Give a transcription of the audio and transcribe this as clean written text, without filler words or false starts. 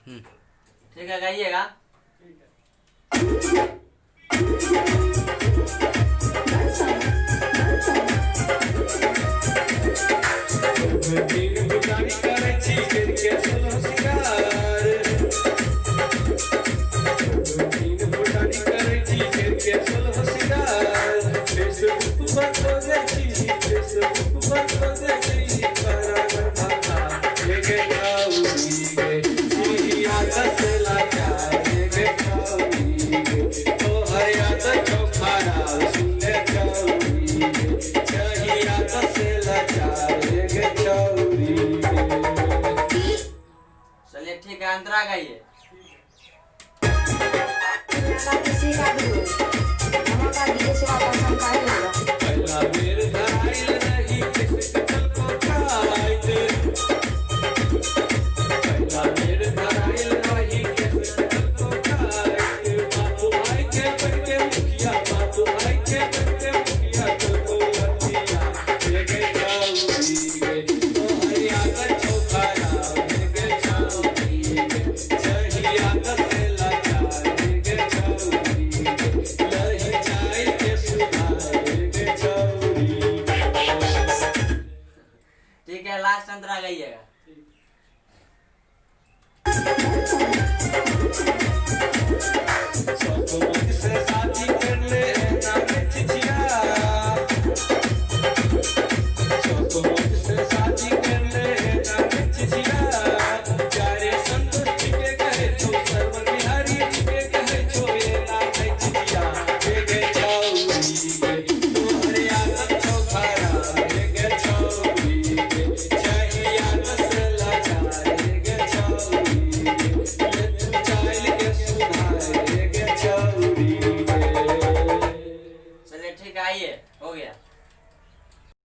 ठीक है, गाइएगा। चलिए ठीक है, अंतरा गाइए। किसी का भी हो, हमारा दिए से पसंद का ही होगा। पहला बेर धराइल रही किस कल को खाइते, पहला बेर धराइल रही किस कल को खाइते। बापू भाई के बनके मुखिया, बापू भाई के बनके मुखिया, तो लतिया लेके जाऊंगी गे तो हरिया का चौखाया लेके जाऊंगी गे, चहिया का सेला जा लेके जाऊंगी गे, लही जाए के सुधार लेके जाऊंगी। ठीक है, लास्ट अंतरा गाइएगा। से शादी कर ले ना चिचिया, से शादी कर ले ना चिचिया, चारे संतोष जी के कहे छो, सर्व बिहारी जी के कहे छो, ये ना चिचिया लेके जाऊंगी गे तो हरिया का चौखाया लेके जाऊंगी गे, चाहिया नस्ला जा लेके जाऊंगी गे, ले तू चाइल के सुधार लेके जाऊंगी गे। चलिए ठीक है, आइए, हो गया।